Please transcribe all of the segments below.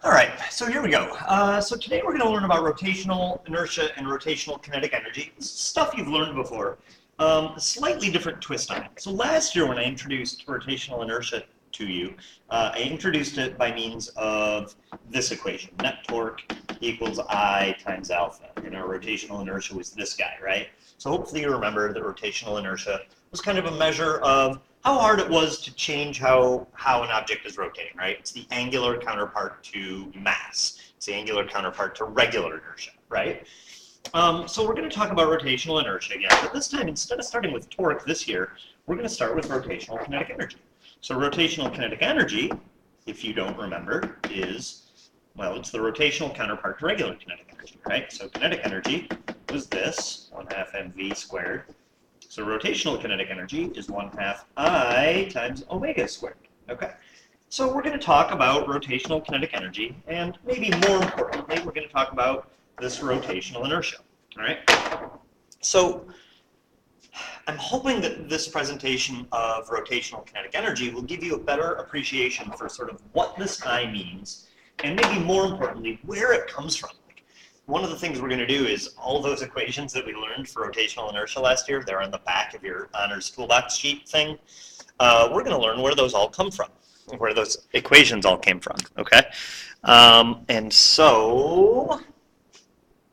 All right, so here we go. So today we're going to learn about rotational inertia and rotational kinetic energy. This is stuff you've learned before, a slightly different twist on it. So last year when I introduced rotational inertia to you, I introduced it by means of this equation. Net torque equals I times alpha. And our rotational inertia was this guy, right? So hopefully you remember that rotational inertia was kind of a measure of how hard it was to change how an object is rotating, right? It's the angular counterpart to mass. It's the angular counterpart to regular inertia, right? So we're going to talk about rotational inertia again, but this time, instead of starting with torque this year, we're going to start with rotational kinetic energy. So rotational kinetic energy, if you don't remember, is, well, it's the rotational counterpart to regular kinetic energy, right? So kinetic energy was this, 1/2 mv squared. So rotational kinetic energy is 1/2 I times omega squared, okay? So we're going to talk about rotational kinetic energy, and maybe more importantly, we're going to talk about this rotational inertia, all right? So I'm hoping that this presentation of rotational kinetic energy will give you a better appreciation for sort of what this I means, and maybe more importantly, where it comes from. One of the things we're going to do is all those equations that we learned for rotational inertia last year, they're on the back of your honors toolbox sheet thing. We're going to learn where those all come from, where those equations all came from, okay? And so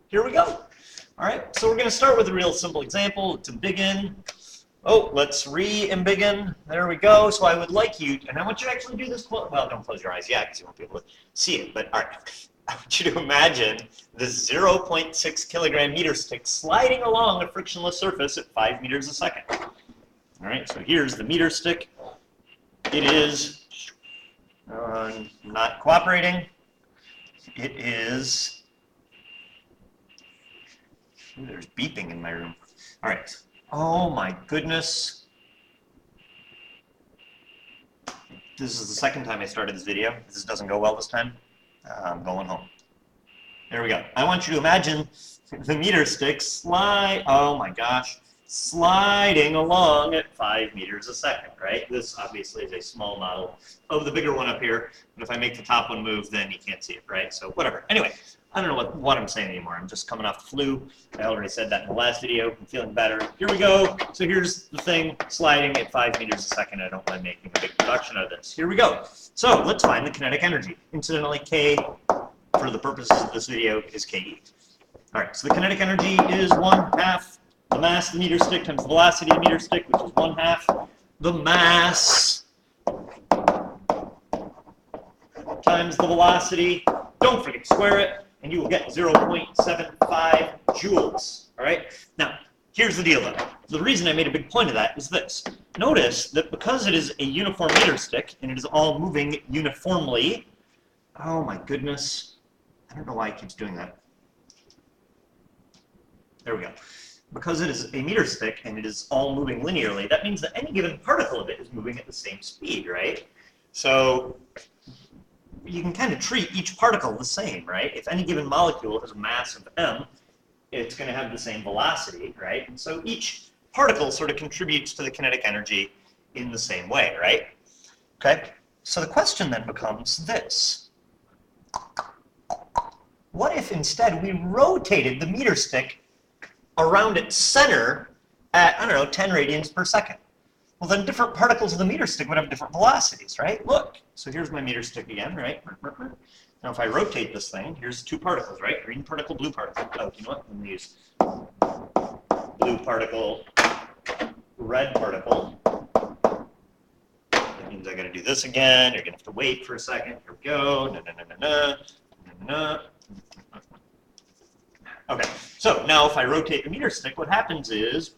here we go. All right, so we're going to start with a real simple example. Let's embiggen. Oh, let's re-embiggen. There we go. So I would like you, and I want you to actually do this. Well, don't close your eyes yet because you won't be able to see it, but all right. I want you to imagine this 0.6 kilogram meter stick sliding along a frictionless surface at 5 meters a second. All right, so here's the meter stick. It is not cooperating. It is, ooh, there's beeping in my room. All right, oh my goodness. This is the second time I started this video. This doesn't go well this time. I'm going home. There we go. I want you to imagine the meter stick oh my gosh, sliding along at 5 meters a second, right? This obviously is a small model of the bigger one up here, but if I make the top one move, then you can't see it, right? So whatever. Anyway, I don't know what I'm saying anymore. I'm just coming off the flu. I already said that in the last video. I'm feeling better. Here we go. So here's the thing sliding at 5 meters a second. I don't mind making a big production out of this. Here we go. So let's find the kinetic energy. Incidentally, K, for the purposes of this video, is KE. All right, so the kinetic energy is 1/2 the mass of the meter stick times the velocity of the meter stick, which is 1/2 the mass times the velocity. Don't forget to square it, and you will get 0.75 joules. All right? Now, here's the deal, though. The reason I made a big point of that is this. Notice that because it is a uniform meter stick, and it is all moving uniformly, oh my goodness, I don't know why it keeps doing that. There we go. Because it is a meter stick and it is all moving linearly, that means that any given particle of it is moving at the same speed, right? So you can kind of treat each particle the same, right? If any given molecule has a mass of m, it's going to have the same velocity, right? And so each particle sort of contributes to the kinetic energy in the same way, right? Okay? So the question then becomes this. What if instead we rotated the meter stick around its center at, I don't know, 10 radians per second? Well, then different particles of the meter stick would have different velocities, right? Look, so here's my meter stick again, right? Now if I rotate this thing, here's two particles, right? Green particle, blue particle. Oh, you know what? Let me use blue particle, red particle. That means I gotta do this again. You're gonna have to wait for a second. Here we go. Okay, so now if I rotate the meter stick, what happens is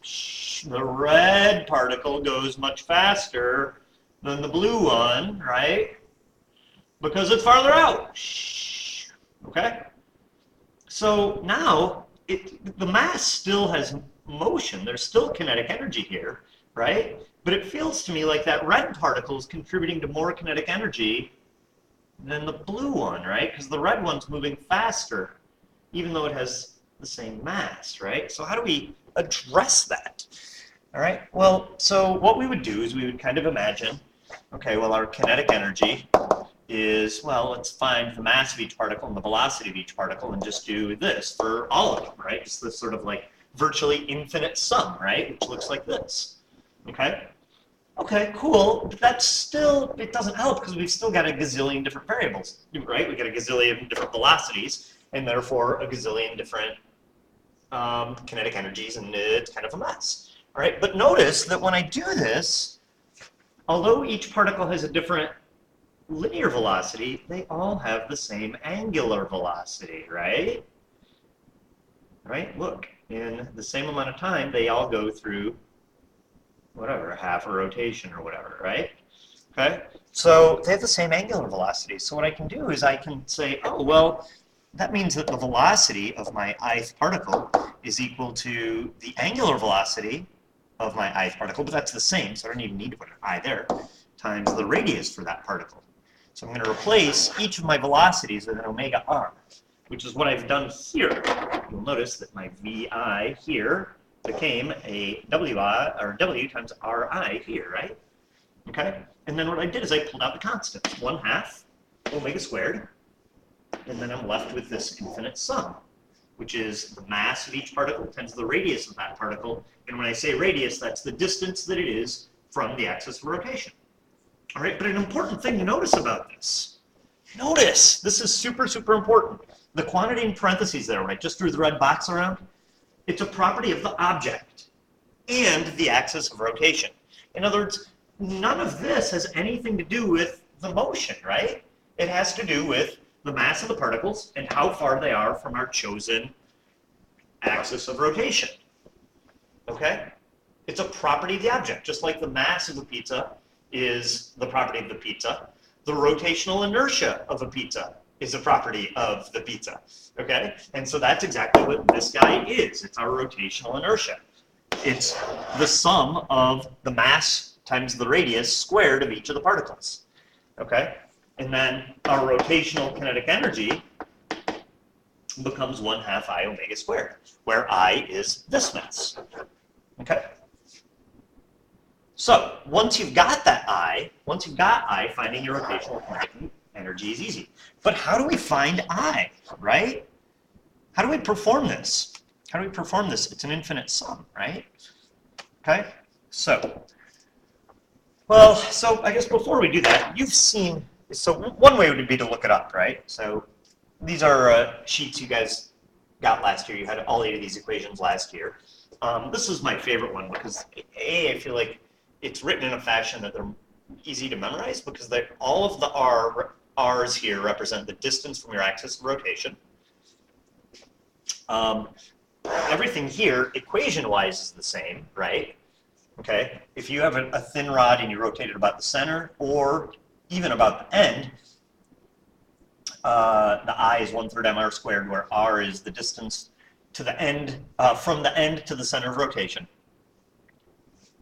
the red particle goes much faster than the blue one, right? Because it's farther out. Okay? So now the mass still has motion. There's still kinetic energy here, right? But it feels to me like that red particle is contributing to more kinetic energy than the blue one, right? Because the red one's moving faster, even though it has the same mass, right? So how do we address that? All right, well, so what we would do is we would kind of imagine, okay, well, our kinetic energy is, well, let's find the mass of each particle and the velocity of each particle and just do this for all of them, right? It's this sort of like virtually infinite sum, right? Which looks like this, okay? Okay, cool, but that's still, it doesn't help because we've still got a gazillion different variables, right? We've got a gazillion different velocities and therefore a gazillion different kinetic energies, and it's kind of a mess, all right? But notice that when I do this, although each particle has a different linear velocity, they all have the same angular velocity, right? Right? Look, in the same amount of time, they all go through whatever, half a rotation or whatever, right? Okay? So they have the same angular velocity. So what I can do is I can say, oh, well, that means that the velocity of my ith particle is equal to the angular velocity of my ith particle, but that's the same, so I don't even need to put an I there, times the radius for that particle. So I'm going to replace each of my velocities with an omega r, which is what I've done here. You'll notice that my vi here became a wi, or w times ri here, right? Okay? And then what I did is I pulled out the constants, 1/2 omega squared, and then I'm left with this infinite sum, which is the mass of each particle times the radius of that particle. And when I say radius, that's the distance that it is from the axis of rotation. All right, but an important thing to notice about this, notice, this is super, super important. The quantity in parentheses there, when I just drew the red box around, it's a property of the object and the axis of rotation. In other words, none of this has anything to do with the motion, right? It has to do with the mass of the particles and how far they are from our chosen axis of rotation, okay? It's a property of the object, just like the mass of a pizza is the property of the pizza. The rotational inertia of a pizza is a property of the pizza, okay? And so that's exactly what this guy is. It's our rotational inertia. It's the sum of the mass times the radius squared of each of the particles, okay? And then our rotational kinetic energy becomes 1/2 I omega squared, where I is this mess, okay? So once you've got that I, finding your rotational kinetic energy is easy. But how do we find I, right? How do we perform this? How do we perform this? It's an infinite sum, right? Okay, so, well, so I guess before we do that, you've seen, so one way would be to look it up, right? So these are sheets you guys got last year. You had all 8 of these equations last year. This is my favorite one because, I feel like it's written in a fashion that they're easy to memorize because all of the R's here represent the distance from your axis of rotation. Everything here, equation-wise, is the same, right? Okay, if you have a thin rod and you rotate it about the center or even about the end, the I is 1/3 mr squared, where r is the distance to the end, from the end to the center of rotation.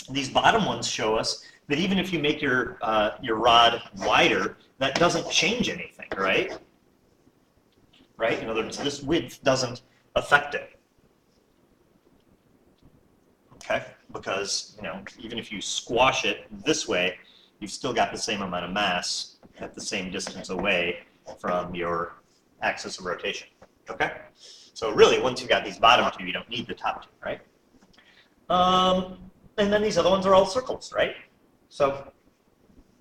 These bottom ones show us that even if you make your rod wider, that doesn't change anything, right? Right? In other words, this width doesn't affect it. Okay? Because, even if you squash it this way, you've still got the same amount of mass at the same distance away from your axis of rotation. Okay? So really, once you've got these bottom two, you don't need the top two, right? And then these other ones are all circles, right? So,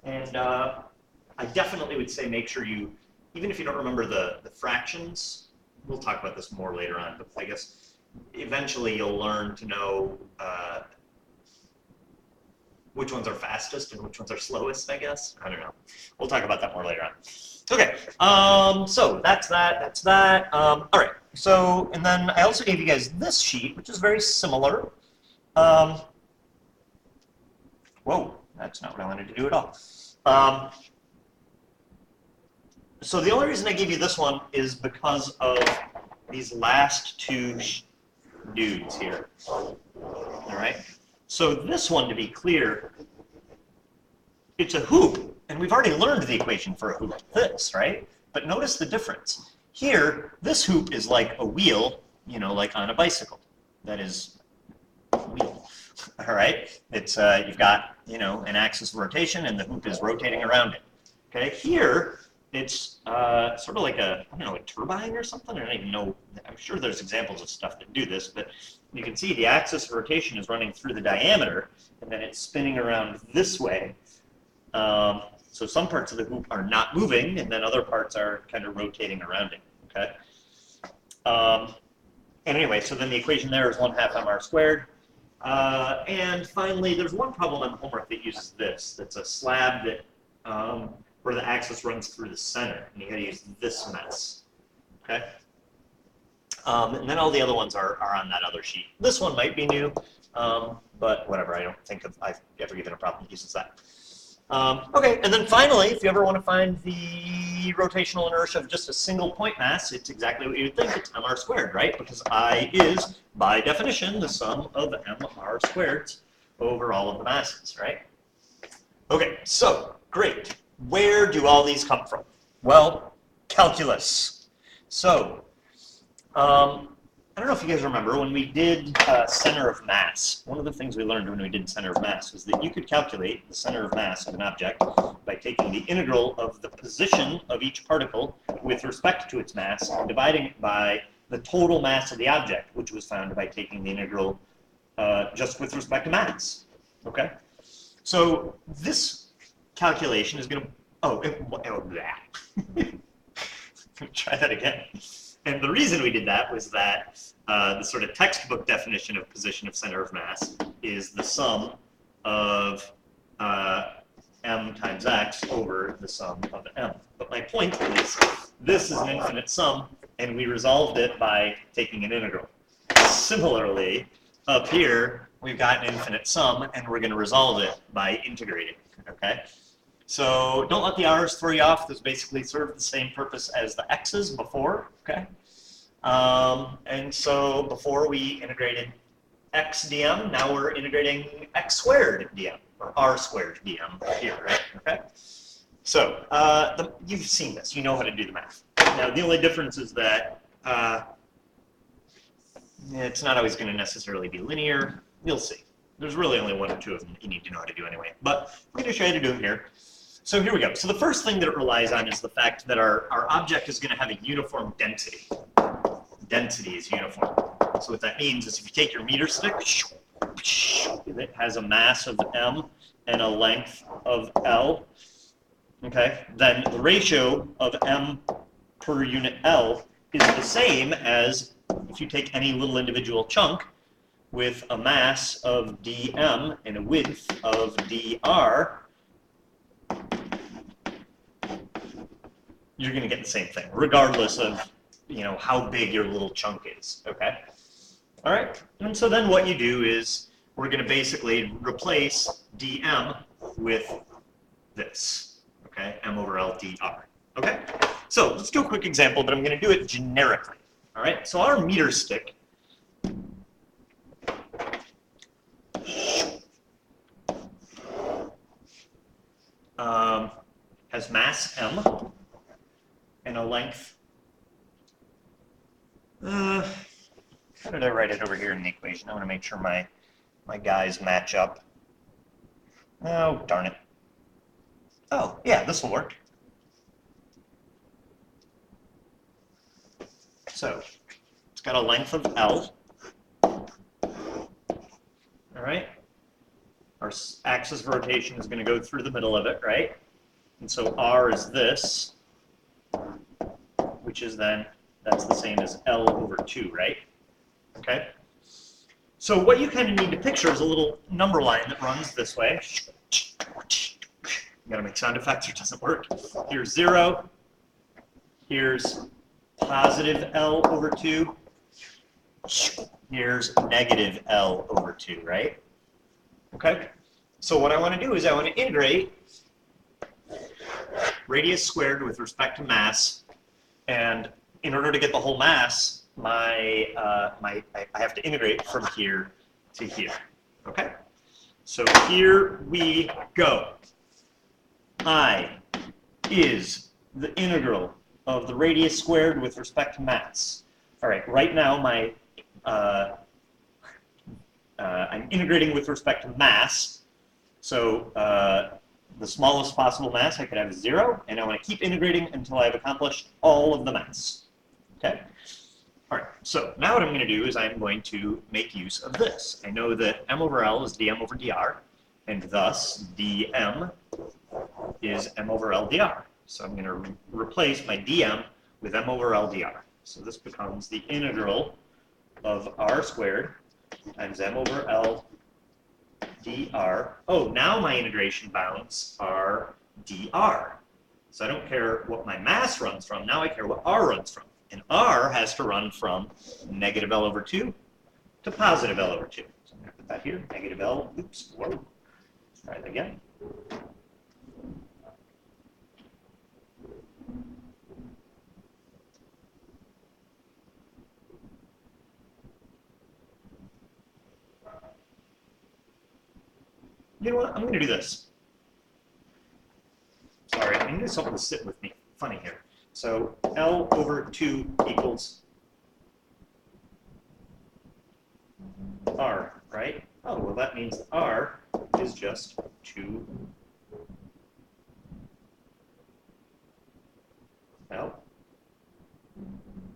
and I definitely would say make sure you, even if you don't remember the fractions, we'll talk about this more later on, but I guess eventually you'll learn to know which ones are fastest and which ones are slowest, I guess. I don't know. We'll talk about that more later on. Okay, so that's that. All right, so, and then I also gave you guys this sheet, which is very similar. Whoa, that's not what I wanted to do at all. So the only reason I gave you this one is because of these last two dudes here. All right, so this one, to be clear, it's a hoop, and we've already learned the equation for a hoop, this, right? But notice the difference. Here, this hoop is like a wheel, like on a bicycle. That is a wheel. All right, it's you've got an axis of rotation, and the hoop is rotating around it. Okay, here It's sort of like a, I don't know, a turbine or something. I don't even know. I'm sure there's examples of stuff that do this, but you can see the axis of rotation is running through the diameter, and then it's spinning around this way. So some parts of the hoop are not moving, and then other parts are kind of rotating around it. Okay. And anyway, so then the equation there is 1/2 mr squared. And finally, there's one problem on the homework that uses this. That's a slab that where the axis runs through the center, and you got to use this mess. Okay. And then all the other ones are on that other sheet. This one might be new, but whatever. I don't think I've ever given a problem that uses that. Okay, and then finally, if you ever want to find the rotational inertia of just a single point mass, it's exactly what you would think. It's mr squared, right? Because I is, by definition, the sum of mr squareds over all of the masses, right? Okay, so, great. Where do all these come from? Well, calculus. So, I don't know if you guys remember, when we did center of mass, one of the things we learned when we did center of mass was that you could calculate the center of mass of an object by taking the integral of the position of each particle with respect to its mass and dividing it by the total mass of the object, which was found by taking the integral just with respect to mass. Okay? So this calculation is going to... Try that again. And the reason we did that was that the sort of textbook definition of position of center of mass is the sum of m times x over the sum of m. But my point is, this is an infinite sum, and we resolved it by taking an integral. Similarly, up here, we've got an infinite sum, and we're going to resolve it by integrating. Okay? So don't let the r's throw you off. Those basically serve the same purpose as the x's before, okay? And so before we integrated x dm, now we're integrating x squared dm, or r squared dm here, right? Okay? So you've seen this. You know how to do the math. Now the only difference is that it's not always going to necessarily be linear. You'll see. There's really only one or two of them that you need to know how to do anyway. But I'm going to show you how to do them here. So here we go. So the first thing that it relies on is the fact that our object is going to have a uniform density. Density is uniform. So what that means is if you take your meter stick, it has a mass of m and a length of L, okay, then the ratio of m per unit L is the same as if you take any little individual chunk with a mass of dm and a width of dr, you're going to get the same thing, regardless of, you know, how big your little chunk is, okay? All right, and so then what you do is we're going to basically replace dm with this, okay, m over L dr, okay? So let's do a quick example, but I'm going to do it generically, all right? So our meter stick has mass m and a length. How did I write it over here in the equation? I want to make sure my guys match up. Oh, darn it. Oh, yeah, this will work. So it's got a length of L. All right. Our axis of rotation is going to go through the middle of it, right? And so R is this, which is then, that's the same as L over 2, right? Okay? So what you kind of need to picture is a little number line that runs this way. You gotta make sound effects or it doesn't work. Here's 0. Here's positive L over 2. Here's negative L over 2, right? Okay? So what I want to do is I want to integrate radius squared with respect to mass, and in order to get the whole mass, I have to integrate from here to here. Okay? So here we go. I is the integral of the radius squared with respect to mass. All right, right now I'm integrating with respect to mass, so the smallest possible mass I could have is 0, and I want to keep integrating until I've accomplished all of the mass. Okay? All right, so now what I'm going to do is I'm going to make use of this. I know that m over L is dm over dr, and thus dm is m over L dr. So I'm going to replace my dm with m over L dr. So this becomes the integral of r squared times m over L dr. Oh, now my integration bounds are dr. So I don't care what my mass runs from, now I care what r runs from. And r has to run from negative L over 2 to positive L over 2. So I'm going to put that here, negative L, oops, whoa. Let's try that again. You know what? I'm going to do this. Sorry, I need something to sit with me. Funny here. So L over 2 equals R, right? Oh, well, that means R is just 2 L.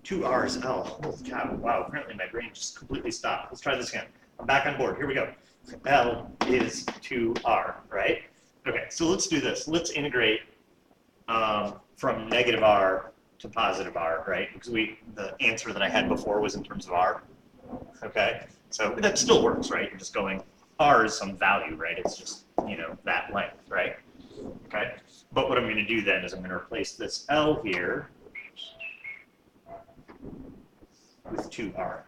2R is L. Holy cow. Wow, apparently my brain just completely stopped. Let's try this again. I'm back on board. Here we go. L is 2R, right? Okay, so let's do this. Let's integrate from negative R to positive R, right? Because the answer that I had before was in terms of R. Okay, so that still works, right? You're just going, R is some value, right? It's just, you know, that length, right? Okay, but what I'm going to do then is I'm going to replace this L here with 2R.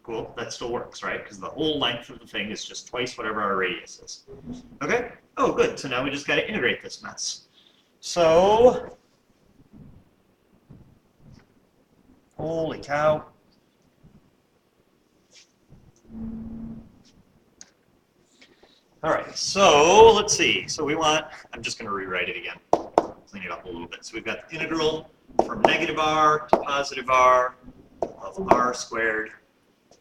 Cool, that still works, right? Because the whole length of the thing is just twice whatever our radius is. Okay? Oh, good. So now we just got to integrate this mess. So, holy cow. All right, so let's see. So we want, I'm just going to rewrite it again, clean it up a little bit. So we've got the integral from negative R to positive R of R squared.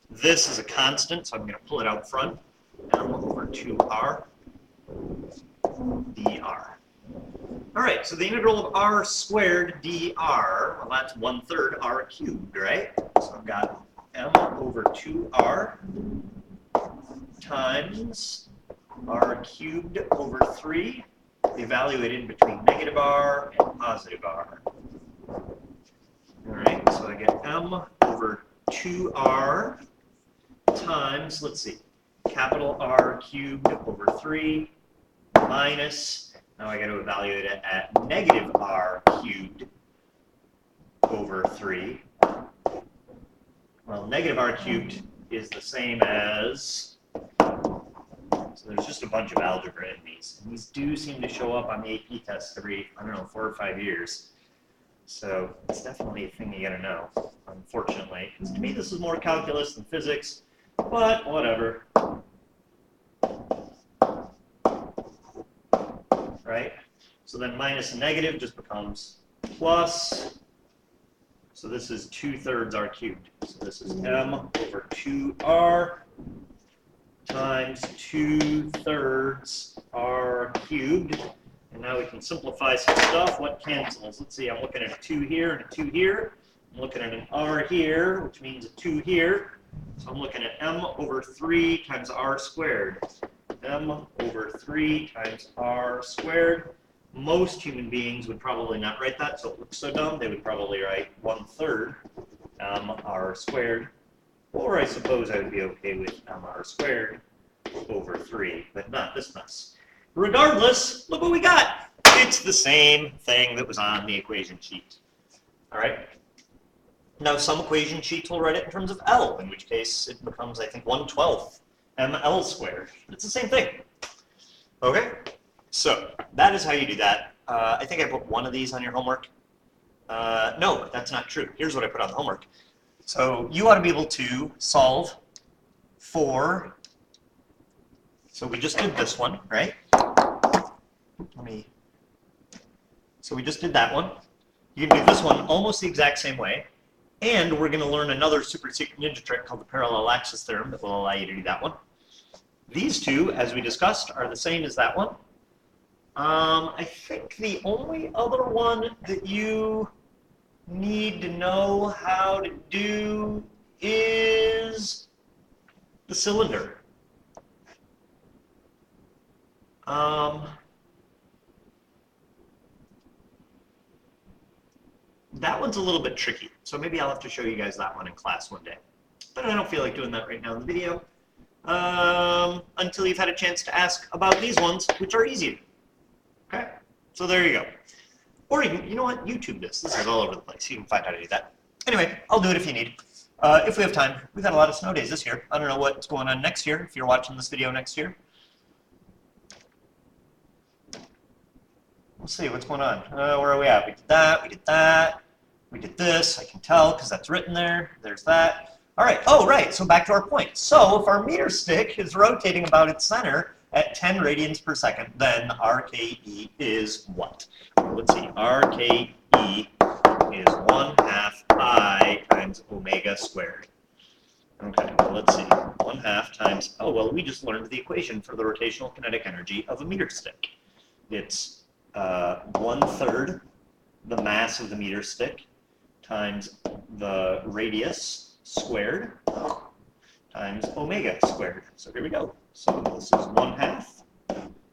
This is a constant, so I'm going to pull it out front. M over 2R dr. All right, so the integral of R squared dr, well, that's 1/3 R cubed, right? So I've got M over 2R times R cubed over 3, evaluated between negative R and positive R. All right, so I get M over 2R times, let's see, capital R cubed over 3 minus, now I got to evaluate it at negative R cubed over 3. Well, negative R cubed is the same as, so there's just a bunch of algebra in these. And these do seem to show up on the AP test every, I don't know, 4 or 5 years. So it's definitely a thing you gotta know, unfortunately. Because to me, this is more calculus than physics, but whatever. Right? So then minus and negative just becomes plus. So this is 2/3 R cubed. So this is M over 2R times 2/3 R cubed. And now we can simplify some stuff. What cancels? Let's see, I'm looking at a 2 here and a 2 here. I'm looking at an R here, which means a 2 here. So I'm looking at M over 3 times R squared. M over 3 times R squared. Most human beings would probably not write that, so it looks so dumb. They would probably write 1/3 R squared. Or I suppose I would be okay with R squared over 3, but not this mess. Regardless, look what we got. It's the same thing that was on the equation sheet. All right? Now, some equation sheets will write it in terms of L, in which case it becomes, I think, 1/12 ML squared. But it's the same thing. Okay? So, that is how you do that. I think I put one of these on your homework. No, that's not true. Here's what I put on the homework. So, you ought to be able to solve for, so we just did this one, right? So we just did that one. You can do this one almost the exact same way. And we're going to learn another super secret ninja trick called the parallel axis theorem that will allow you to do that one. These two, as we discussed, are the same as that one. I think the only other one that you need to know how to do is the cylinder. That one's a little bit tricky, so maybe I'll have to show you guys that one in class one day. But I don't feel like doing that right now in the video, until you've had a chance to ask about these ones, which are easier. Okay, so there you go. Or you know what, YouTube this. This is all over the place. You can find out how to do that. Anyway, I'll do it if you need. If we have time. We've had a lot of snow days this year. I don't know what's going on next year, if you're watching this video next year. We'll see what's going on. Where are we at? We did that, we did that, we did this. I can tell because that's written there. There's that. All right. Oh, right. So back to our point. So if our meter stick is rotating about its center at 10 radians per second, then RKE is what? Well, let's see. RKE is 1/2 I times omega squared. Okay, well, let's see. 1/2 times, oh, well, we just learned the equation for the rotational kinetic energy of a meter stick. It's 1/3 the mass of the meter stick times the radius squared times omega squared. So here we go. So this is 1/2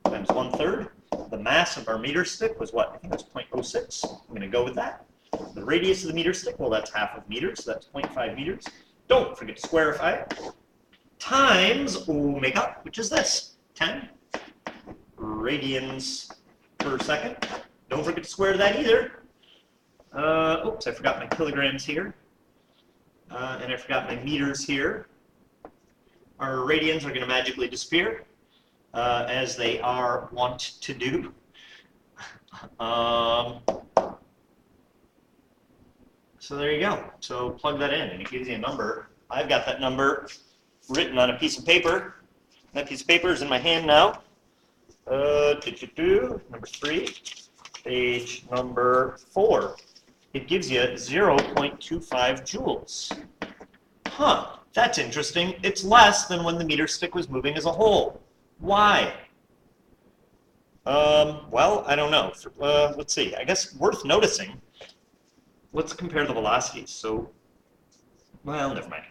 times 1/3. The mass of our meter stick was what? I think it was 0.06. I'm going to go with that. The radius of the meter stick, well, that's half of meters, so that's 0.5 meters. Don't forget to squarify it. Times omega, which is this, 10 radians per second. Don't forget to square that either. Oops, I forgot my kilograms here. And I forgot my meters here. Our radians are going to magically disappear, as they are wont to do. So there you go. So plug that in, and it gives you a number. I've got that number written on a piece of paper. That piece of paper is in my hand now. Number 3, page number 4. It gives you 0.25 joules. Huh, that's interesting. It's less than when the meter stick was moving as a whole. Why? Well, I don't know. Let's see. I guess worth noticing. Let's compare the velocities. So, well, never mind.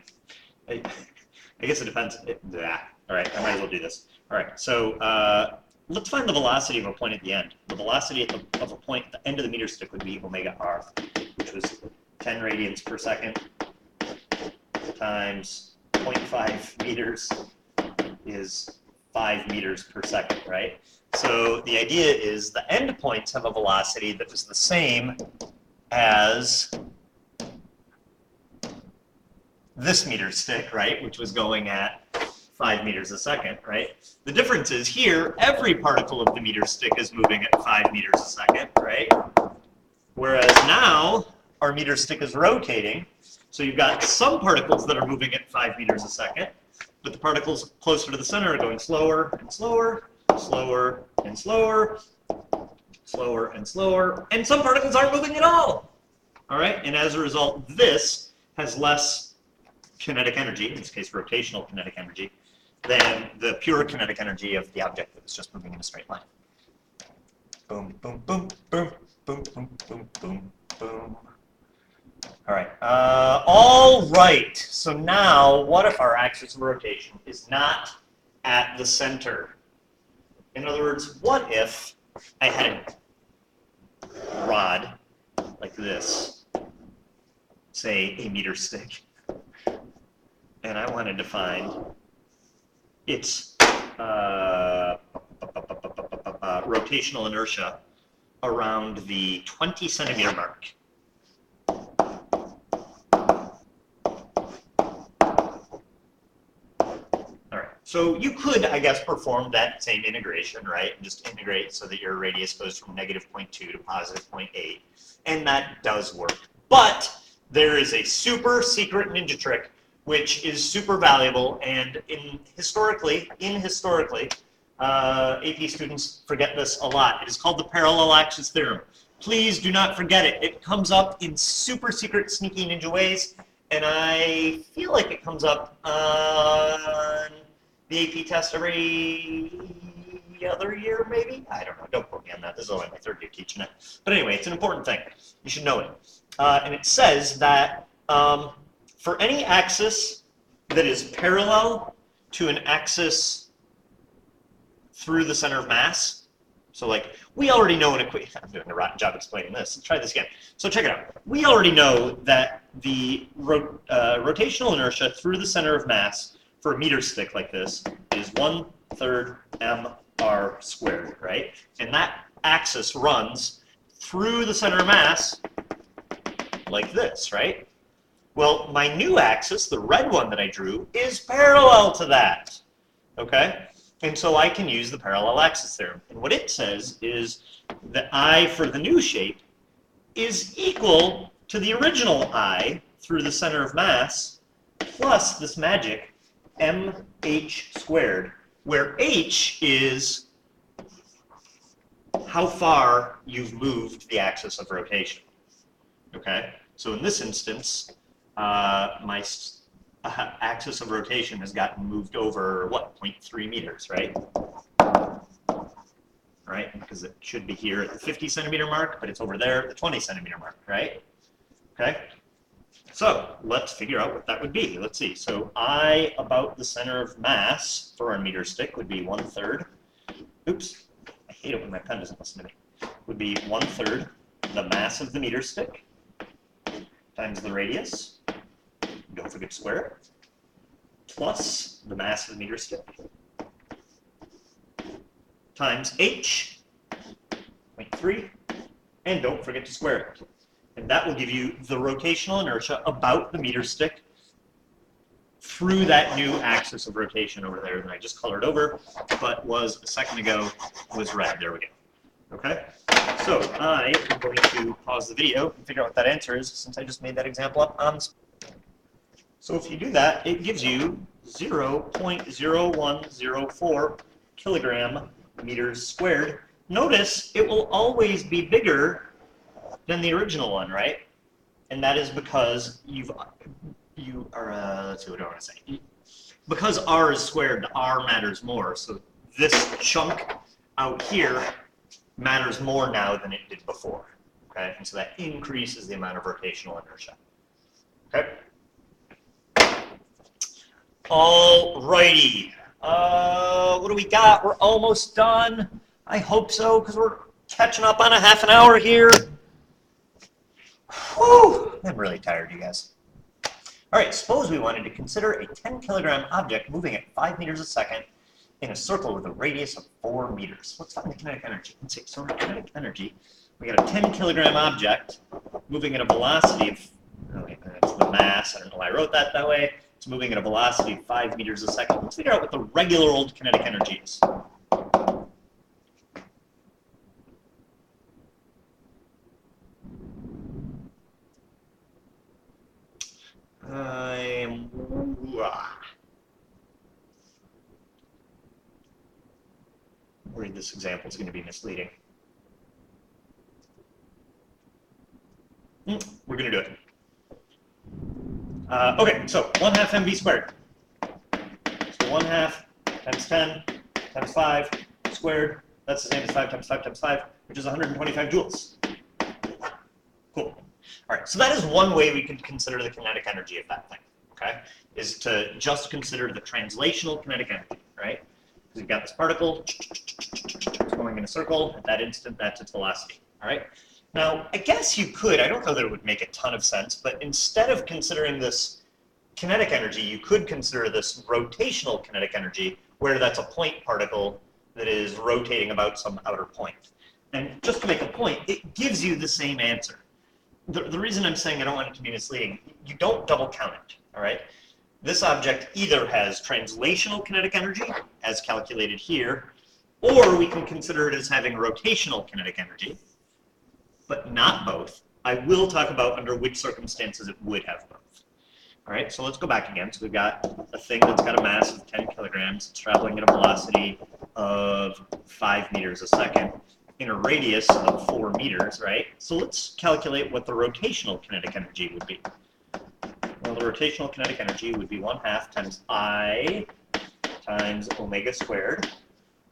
I guess it depends. All right, I might as well do this. All right, so let's find the velocity of a point at the end. The velocity of a point at the end of the meter stick would be omega r, which was 10 radians per second times 0.5 meters is 5 meters per second, right? So the idea is the end points have a velocity that was the same as this meter stick, right, which was going at 5 meters a second, right? The difference is here, every particle of the meter stick is moving at 5 meters a second, right? Whereas now, our meter stick is rotating, so you've got some particles that are moving at 5 meters a second, but the particles closer to the center are going slower and slower, slower and slower, slower and slower, and some particles aren't moving at all. All right, and as a result, this has less kinetic energy, in this case rotational kinetic energy, than the pure kinetic energy of the object that was just moving in a straight line. Boom, boom, boom, boom, boom, boom, boom, boom, boom. All right, so now what if our axis of rotation is not at the center? In other words, what if I had a rod like this, say a meter stick, and I wanted to find its rotational inertia around the 20 centimeter mark. So you could, I guess, perform that same integration, right? And just integrate so that your radius goes from -0.2 to +0.8. And that does work. But there is a super secret ninja trick which is super valuable. And historically, AP students forget this a lot. It is called the parallel axis theorem. Please do not forget it. It comes up in super secret, sneaky ninja ways. And I feel like it comes up on the AP test every other year, maybe? I don't know. Don't quote me on that. This is only my third year teaching it. But anyway, it's an important thing. You should know it. And it says that for any axis that is parallel to an axis through the center of mass, so like we already know an equation. I'm doing a rotten job explaining this. Let's try this again. So check it out. We already know that the rotational inertia through the center of mass for a meter stick like this is 1/3 mr squared, right? And that axis runs through the center of mass like this, right? Well, my new axis, the red one that I drew, is parallel to that, okay? And so I can use the parallel axis theorem. And what it says is that I for the new shape is equal to the original I through the center of mass plus this magic mh squared, where h is how far you've moved the axis of rotation, okay? So in this instance, my axis of rotation has gotten moved over, what, 0.3 meters, right? Right, because it should be here at the 50 centimeter mark, but it's over there at the 20 centimeter mark, right? Okay, so let's figure out what that would be. Let's see, so I about the center of mass for our meter stick would be 1/3. Oops, I hate it when my pen doesn't listen to me. Would be 1/3 the mass of the meter stick times the radius, don't forget to square it, plus the mass of the meter stick, times h, 0.3, and don't forget to square it. And that will give you the rotational inertia about the meter stick through that new axis of rotation over there that I just colored over, but was a second ago was red. There we go. Okay? So I am going to pause the video and figure out what that answer is, since I just made that example up on the spot. So if you do that, it gives you 0.0104 kilogram meters squared. Notice it will always be bigger than the original one, right? And that is because let's see, what do I want to say? Because r is squared, r matters more. So this chunk out here matters more now than it did before, okay? And so that increases the amount of rotational inertia, okay? Alrighty, what do we got? We're almost done. I hope so, because we're catching up on a half an hour here. Whew, I'm really tired, you guys. All right, suppose we wanted to consider a 10 kilogram object moving at 5 meters a second in a circle with a radius of 4 meters. Let's find the kinetic energy. Let's see, so our kinetic energy, we got a 10 kilogram object moving at a velocity of, oh wait, that's the mass, I don't know why I wrote that way. It's moving at a velocity of 5 meters a second. Let's figure out what the regular old kinetic energy is. I'm worried this example is going to be misleading. We're going to do it. Okay, so 1/2 mv squared. So 1/2 times 10 times 5 squared. That's the same as 5 times 5 times 5, which is 125 joules. Cool. All right, so that is one way we could consider the kinetic energy of that thing, okay? Is to just consider the translational kinetic energy, right? Because we've got this particle, it's going in a circle, at that instant, that's its velocity, all right? Now, I guess you could, I don't know that it would make a ton of sense, but instead of considering this kinetic energy, you could consider this rotational kinetic energy, where that's a point particle that is rotating about some outer point. And just to make a point, it gives you the same answer. The reason I'm saying I don't want it to be misleading, you don't double count it, all right? This object either has translational kinetic energy, as calculated here, or we can consider it as having rotational kinetic energy, but not both. I will talk about under which circumstances it would have both. All right, so let's go back again. So we've got a thing that's got a mass of 10 kilograms. It's traveling at a velocity of 5 meters a second in a radius of 4 meters, right? So let's calculate what the rotational kinetic energy would be. Well, the rotational kinetic energy would be 1/2 times I times omega squared.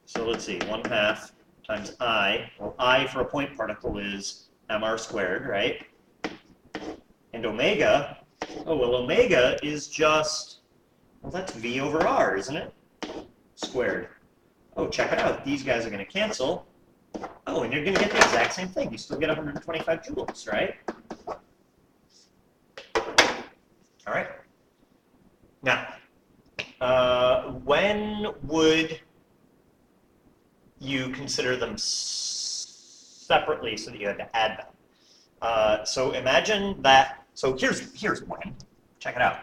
So let's see, 1/2 times I. Well, I for a point particle is mr squared, right? And omega, oh, well, omega is just, well, that's v over r, isn't it? Squared. Oh, check it out. These guys are going to cancel. Oh, and you're going to get the exact same thing. You still get 125 joules, right? All right. Now, when would you consider them separately so that you had to add them? So imagine that, so here's one. Check it out.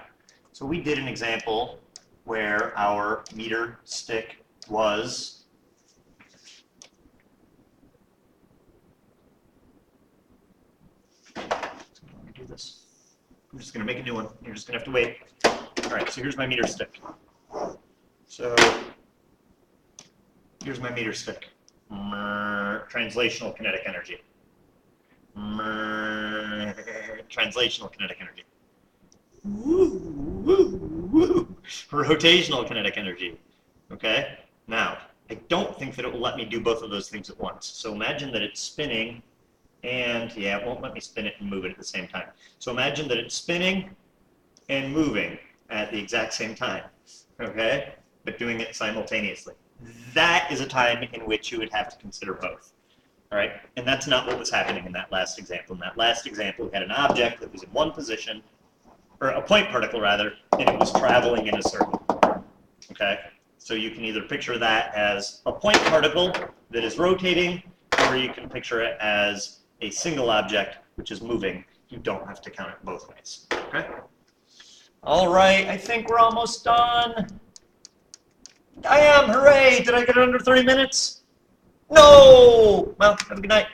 So we did an example where our meter stick was let me do this. I'm just going to make a new one. You're just going to have to wait. All right, so here's my meter stick. So here's my meter stick. Translational kinetic energy. Translational kinetic energy. Woo, woo, woo. Rotational kinetic energy. Okay? Now, I don't think that it will let me do both of those things at once. So imagine that it's spinning, and yeah, it won't let me spin it and move it at the same time. So imagine that it's spinning and moving at the exact same time. Okay? But doing it simultaneously. That is a time in which you would have to consider both. All right? And that's not what was happening in that last example. In that last example, we had an object that was in one position, or a point particle rather, and it was traveling in a circle. Okay? So you can either picture that as a point particle that is rotating, or you can picture it as a single object which is moving. You don't have to count it both ways. Okay? All right, I think we're almost done. I am, hooray! Did I get it under 30 minutes? No! Well, have a good night.